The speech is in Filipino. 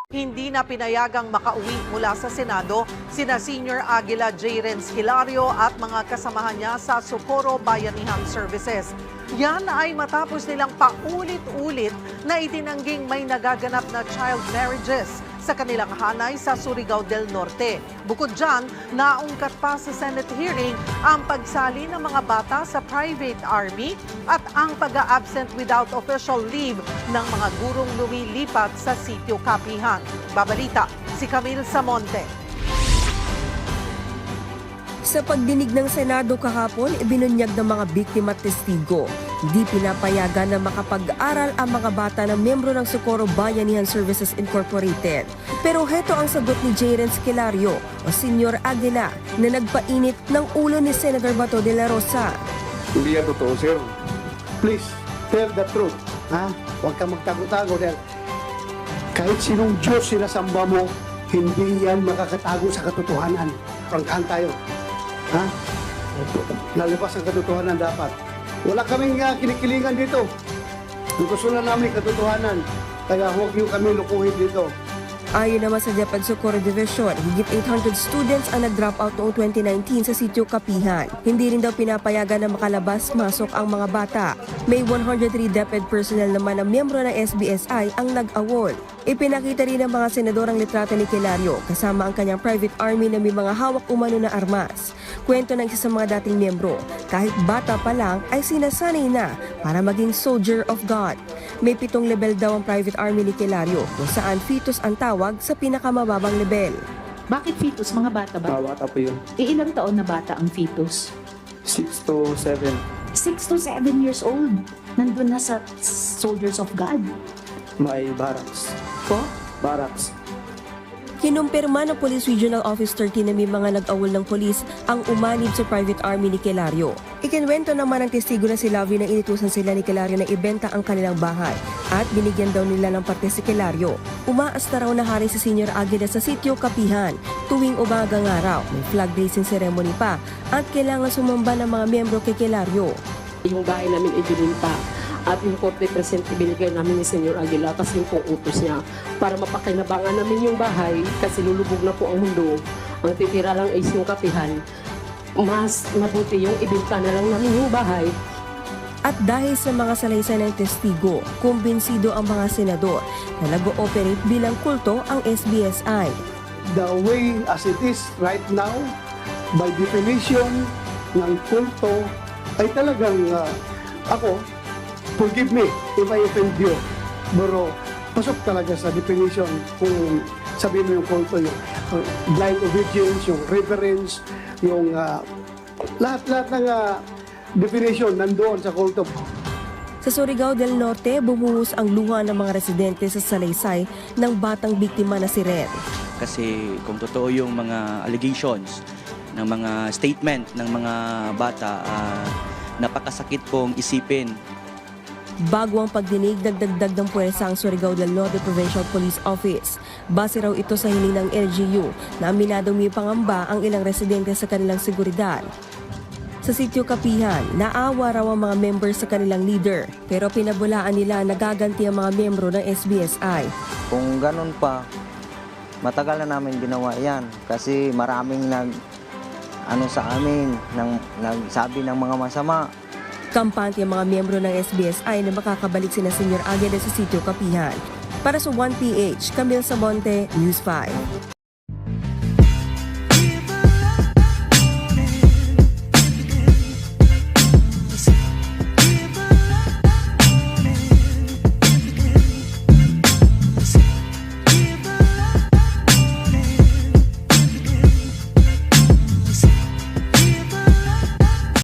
Hindi na pinayagang makauwi mula sa Senado sina Senior Aguila J. Renz Hilario at mga kasamahan niya sa Socorro Bayanihan Services. Yan ay matapos nilang paulit-ulit na itinangging may nagaganap na child marriages sa kanilang hanay sa Surigao del Norte. Bukod dyan, naungkat pa sa Senate hearing ang pagsali ng mga bata sa private army at ang pag-a-absent without official leave ng mga gurong lumilipat sa sitio Kapihan. Babalita si Camille Samonte. Sa pagdinig ng Senado kahapon, ibinunyag ng mga biktima at testigo. Di pinapayagan na makapag-aral ang mga bata na miyembro ng Socorro Bayanihan Services Incorporated. Pero heto ang sagot ni J. Renz Hilario o Senior Aguila na nagpainit ng ulo ni Senator Bato de la Rosa. Hindi yan totoo, sir. Please, tell the truth. Ha? Huwag kang magtago-tago dahil kahit sinong Diyos sinasamba mo, hindi yan makakatago sa katotohanan. Prangkahan tayo. Ha? Lalabas ang katotohanan dapat. Wala kaming kinikilingan dito. Gusto na namin katotohanan. Kaya huwag niyo kami lukuhin dito. Ayon naman sa DepEd Socorro Division, higit 800 students ang nag-drop out noong 2019 sa sitio Kapihan. Hindi rin daw pinapayagan na makalabas-masok ang mga bata. May 103 DepEd personnel naman na miyembro ng SBSI ang nag-awol. Ipinakita rin ng mga senador ang litrato ni Hilario kasama ang kanyang private army na may mga hawak umano na armas. Kwento ng isa sa mga dating miyembro, kahit bata pa lang ay sinasanay na para maging soldier of God. May 7 level daw ang private army ni Hilario kung saan fetus ang tawag sa pinakamababang level. Bakit fetus? Mga bata ba? Bata po yun. Ilang taon na bata ang fetus? 6 to 7. 6 to 7 years old. Nandun na sa Soldiers of God. May barracks. Po? Barracks. Kinumpirma ng Police Regional Office 13 na may mga nag-awol ng polis ang umanib sa private army ni Hilario. Ikinwento naman ng testigo na si Lavi na inutusan sila ni Hilario na ibenta ang kanilang bahay at binigyan daw nila ng parte si Hilario. Umaasta raw na hari si Senior Aguila sa sitio Kapihan tuwing umagang araw. May flag raising ceremony pa at kailangan sumamba ng mga miyembro kay Hilario. Yung bahay namin ibininta at yung 40% ibinigay namin ni Senior Aguila kasi yung pong utos niya para mapakinabangan namin yung bahay kasi lulubog na po ang mundo. Ang titira lang is yung Kapihan. Mas mabuti yung ibinta na lang namin yung bahay. At dahil sa mga salaysay ng testigo, kumbinsido ang mga senador na nag-ooperate bilang kulto ang SBSI. The way as it is right now, by definition ng kulto, ay talagang ako, forgive me if I offend you. Pero pasok talaga sa definition kung sabihin mo yung kulto, yung blind obedience, yung reverence, yung lahat-lahat ng definition nandoon sa kulto. Sa Surigao del Norte, bumuhos ang luha ng mga residente sa salaysay ng batang biktima na si Ren. Kasi kung totoo yung mga allegations ng mga statement ng mga bata, napakasakit pong isipin. Bago ang pagdinig, nagdagdag ng puwersa ang Surigao del Norte Provincial Police Office. Base raw ito sa hiling ng LGU na aminadong may pangamba ang ilang residente sa kanilang seguridad. Sa sitio Kapihan, naawa raw ang mga members sa kanilang leader pero pinabulaan nila nagaganti ang mga membro ng SBSI. Kung ganun pa, matagal na namin ginawa yan kasi maraming sa amin, nagsabi ng mga masama. Kampante ang mga miyembro ng SBSI na makakabalik sina Senior Aguila sa sitio Kapihan. Para sa 1PH, Camille Samonte, News 5.